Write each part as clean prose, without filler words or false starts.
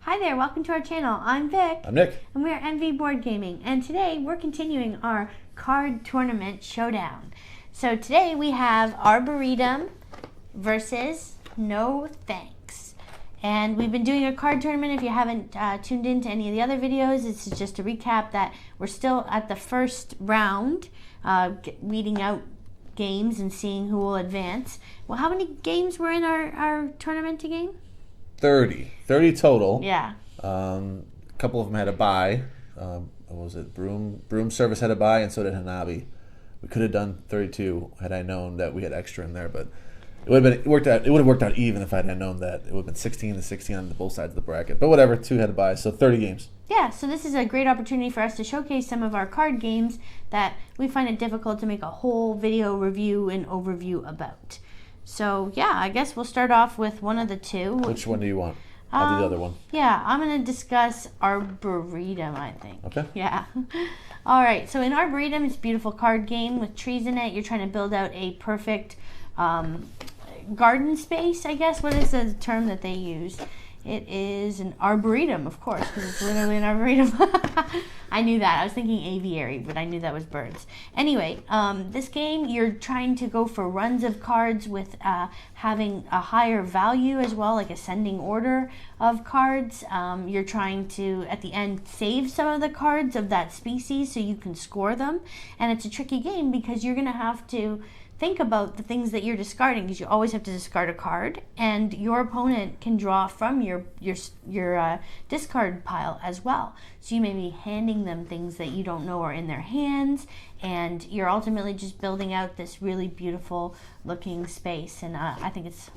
Hi there, welcome to our channel. I'm Vic. I'm Nick. And we're NV Board Gaming. And today we're continuing our card tournament showdown. So today we have Arboretum versus No Thanks. And we've been doing a card tournament. If you haven't tuned into any of the other videos, this is just a recap that we're still at the first round, weeding out games and seeing who will advance. Well, how many games were in our tournament game? 30 total. Yeah. A couple of them had a bye. What was it? Broom Service had a bye, and so did Hanabi. We could have done 32 had I known that we had extra in there, but it would have worked out even if I had known that. It would have been 16 to 16 on both sides of the bracket. But whatever, 2 had a bye, so 30 games. Yeah, so this is a great opportunity for us to showcase some of our card games that we find it difficult to make a whole video review and overview about. So yeah, I guess we'll start off with one of the two. Which one do you want? I'll do the other one. Yeah, I'm going to discuss Arboretum, I think. Okay. Yeah. All right, so in Arboretum, it's a beautiful card game with trees in it. You're trying to build out a perfect garden space, I guess. What is the term that they use? It is an arboretum, of course, because it's literally an arboretum. I knew that. I was thinking aviary, but I knew that was birds. Anyway, this game, you're trying to go for runs of cards with having a higher value as well, like ascending order of cards. You're trying to, at the end, save some of the cards of that species so you can score them. And it's a tricky game because you're going to have to think about the things that you're discarding, because you always have to discard a card, and your opponent can draw from your discard pile as well. So you may be handing them things that you don't know are in their hands, and you're ultimately just building out this really beautiful looking space. And I think it's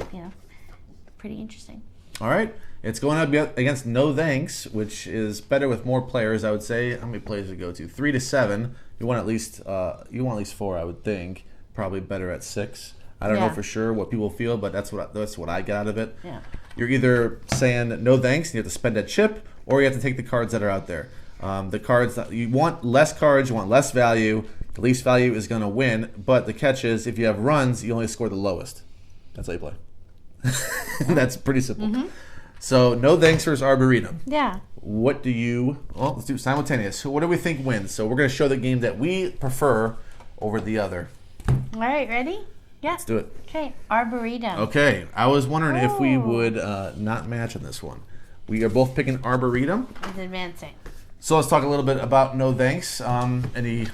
pretty interesting. All right. It's going up against No Thanks, which is better with more players, I would say. How many players would it go to? 3 to 7. You want at least 4, I would think. Probably better at 6. I don't know for sure what people feel, but that's what I got out of it. Yeah. You're either saying no thanks, and you have to spend a chip, or you have to take the cards that are out there. The cards that you want less cards, you want less value. The least value is going to win, but the catch is if you have runs, you only score the lowest. That's how you play. That's pretty simple. Mm-hmm. So no thanks versus Arboretum. Yeah. What do you? Well, let's do simultaneous. So what do we think wins? So we're going to show the game that we prefer over the other. All right, ready? Yeah. Let's do it. Okay, Arboretum. Okay, I was wondering if we would not match on this one. We are both picking Arboretum. It's advancing. So let's talk a little bit about No Thanks. Any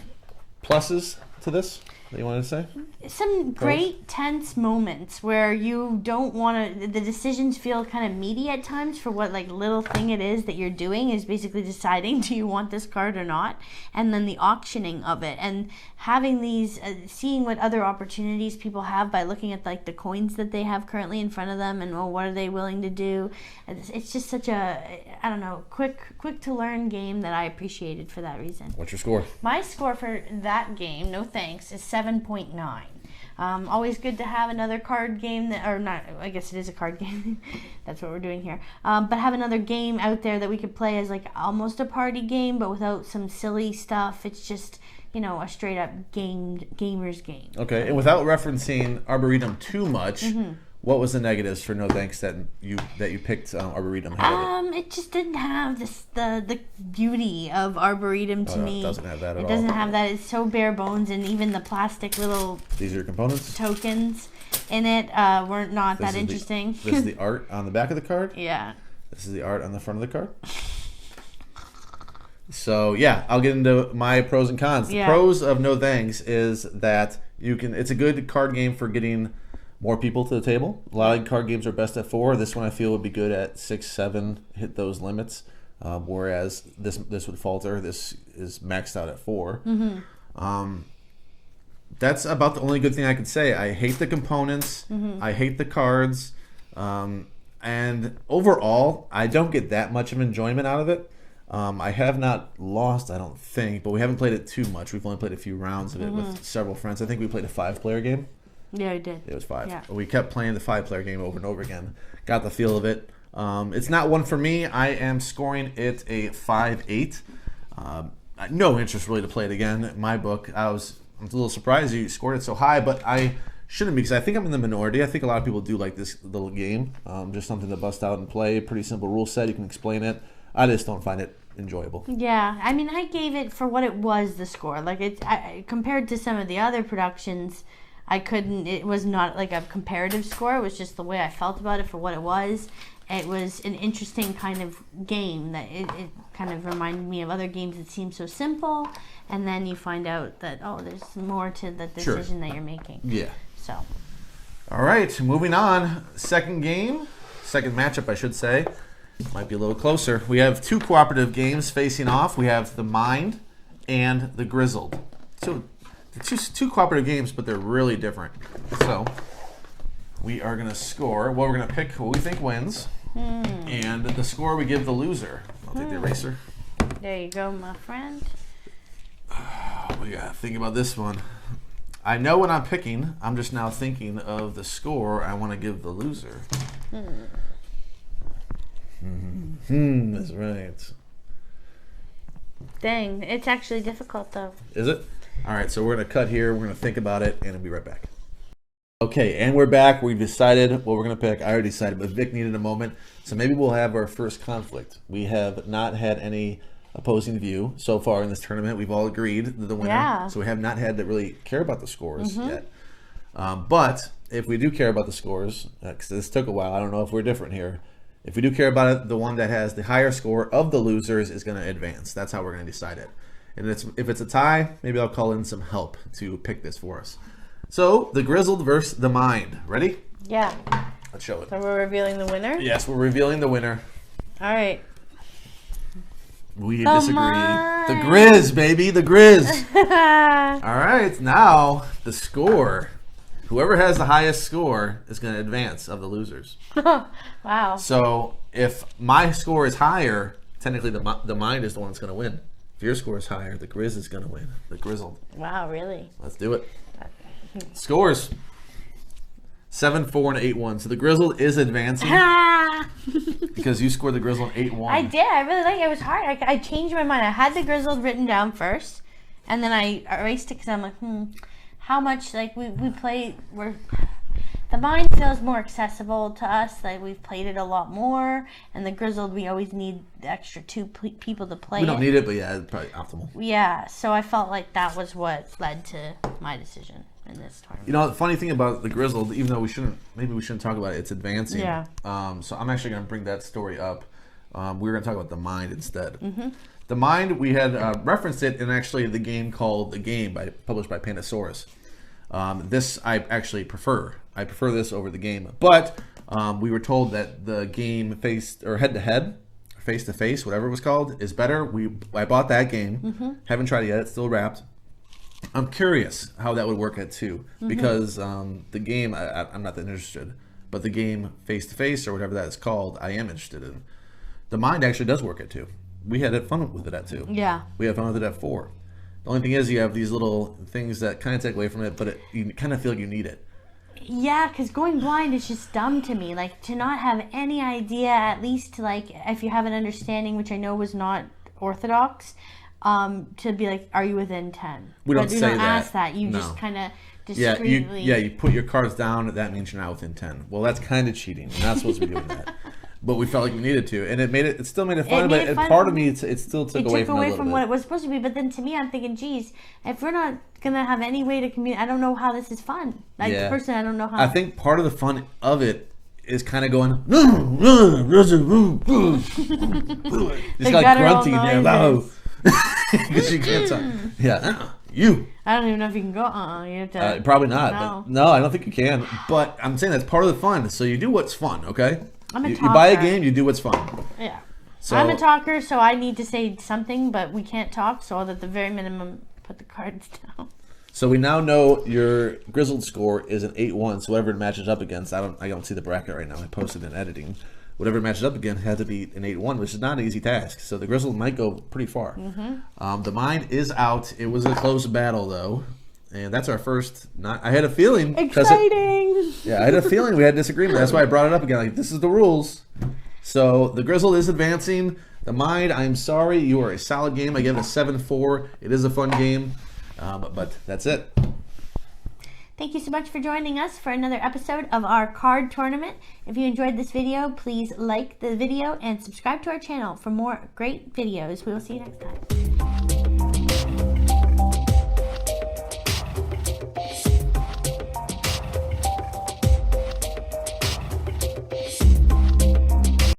pluses to this that you wanted to say? Some great tense moments where you don't want to, the decisions feel kind of meaty at times for what little thing it is that you're doing is basically deciding, do you want this card or not? And then the auctioning of it and having these, seeing what other opportunities people have by looking at the coins that they have currently in front of them and what are they willing to do. It's just such a, I don't know, quick to learn game that I appreciated for that reason. What's your score? My score for that game, No Thanks, is 7.9. Always good to have another card game or not, I guess it is a card game. That's what we're doing here. But have another game out there that we could play as almost a party game, but without some silly stuff. It's just, a straight up gamer's game. Okay, and without referencing Arboretum too much, what was the negatives for No Thanks that you picked Arboretum? It just didn't have the beauty of Arboretum to me. It doesn't have that at all. It doesn't have that. It's so bare bones, and even the plastic little these are your components tokens in it were not that interesting. This is the art on the back of the card. Yeah. This is the art on the front of the card. So yeah, I'll get into my pros and cons. The pros of No Thanks is that it's a good card game for getting more people to the table. A lot of card games are best at 4. This one I feel would be good at 6, 7, hit those limits. Whereas this would falter. This is maxed out at 4. Mm-hmm. That's about the only good thing I could say. I hate the components. Mm-hmm. I hate the cards. And overall, I don't get that much of enjoyment out of it. I have not lost, I don't think, but we haven't played it too much. We've only played a few rounds of it with several friends. I think we played a 5-player game. Yeah, I did. It was 5. Yeah. We kept playing the 5-player game over and over again. Got the feel of it. It's not one for me. I am scoring it a 5-8. No interest really to play it again. In my book, I'm a little surprised you scored it so high, but I shouldn't be, because I think I'm in the minority. I think a lot of people do like this little game. Just something to bust out and play. Pretty simple rule set. You can explain it. I just don't find it enjoyable. Yeah, I mean, I gave it for what it was, the score. Like, compared to some of the other productions, it was not like a comparative score. It was just the way I felt about it for what it was. It was an interesting kind of game that it kind of reminded me of other games that seem so simple, and then you find out that, oh, there's more to the decision that you're making. Yeah. So. All right, moving on. Second matchup, I should say. Might be a little closer. We have two cooperative games facing off. We have the Mind and the Grizzled. So, two cooperative games, but they're really different. So, we are going to score. Well, we're going to pick who we think wins. And the score we give the loser. I'll take the eraser. There you go, my friend. We got to think about this one. I know what I'm picking. I'm just now thinking of the score I want to give the loser. That's right. Dang, it's actually difficult, though. Is it? All right, so we're going to cut here. We're going to think about it, and I'll be right back. Okay, and we're back. We've decided what we're going to pick. I already decided, but Vic needed a moment. So maybe we'll have our first conflict. We have not had any opposing view so far in this tournament. We've all agreed to the winner. Yeah. So we have not had to really care about the scores yet. But if we do care about the scores, because this took a while, I don't know if we're different here. If we do care about it, the one that has the higher score of the losers is going to advance. That's how we're going to decide it. And if it's a tie, maybe I'll call in some help to pick this for us. So, the Grizzled versus the Mind. Ready? Yeah. Let's show it. So we're revealing the winner? Yes, we're revealing the winner. All right. We disagree. The Grizz, baby. The Grizz. All right. Now, the score. Whoever has the highest score is going to advance of the losers. Wow. So, if my score is higher, technically the Mind is the one that's going to win. If your score is higher, the Grizz is going to win. The Grizzled. Wow, really? Let's do it. Scores. 7-4 and 8-1. So the Grizzled is advancing because you scored the Grizzled 8-1. I did. I really like it. It was hard. I changed my mind. I had the Grizzled written down first, and then I erased it because I'm like, how much, like, we play, the Mind feels more accessible to us. Like, we've played it a lot more, and the Grizzled, we always need the extra two people to play it. We don't need it, but yeah, it's probably optimal. Yeah, so I felt like that was what led to my decision in this tournament. You know, the funny thing about the Grizzled, even though maybe we shouldn't talk about it, it's advancing. Yeah. So I'm actually going to bring that story up. We're going to talk about the Mind instead. The Mind, we had referenced it in actually the game called The Game, published by Pandasaurus. This I actually prefer. I prefer this over the game. But we were told that the game head-to-head, face-to-face, whatever it was called, is better. I bought that game. Haven't tried it yet. It's still wrapped. I'm curious how that would work at 2. Because the game, I'm not that interested. But the game face-to-face, or whatever that is called, I am interested in. The Mind actually does work at 2. We had fun with it at 2. Yeah. We had fun with it at 4. The only thing is you have these little things that kind of take away from it, but you kind of feel like you need it. Yeah, because going blind is just dumb to me. Like, to not have any idea, at least, like, if you have an understanding, which I know was not orthodox, to be like, are you within 10? We don't say that. You don't ask that. You just kind of discreetly... you put your cards down, that means you're not within 10. Well, that's kind of cheating. You're not supposed to be doing that. But we felt like we needed to, and it still made it fun. But part of me, it still took away from what it was supposed to be. But then to me, I'm thinking, geez, if we're not gonna have any way to communicate, I don't know how this is fun. Like, personally, I don't know how. I think part of the fun of it is kind of going, just like grunting there, low, because you can't talk. Yeah, you. I don't even know if you can go. You have to. Probably not. No, I don't think you can. But I'm saying that's part of the fun. So you do what's fun, okay? You buy a game, you do what's fun. Yeah. So, I'm a talker, so I need to say something, but we can't talk, so I'll at the very minimum put the cards down. So we now know your Grizzled score is an 8-1, so whatever it matches up against, I don't see the bracket right now. I posted in editing. Whatever it matches up against had to be an 8-1, which is not an easy task. So the Grizzled might go pretty far. The Mind is out. It was a close battle, though. And that's our first. I had a feeling. Exciting. I had a feeling we had disagreement. That's why I brought it up again. Like, this is the rules. So the Grizzled is advancing. The Mind, I'm sorry, you are a solid game. I give it a 7-4. It is a fun game, but that's it. Thank you so much for joining us for another episode of our card tournament. If you enjoyed this video, please like the video and subscribe to our channel for more great videos. We will see you next time.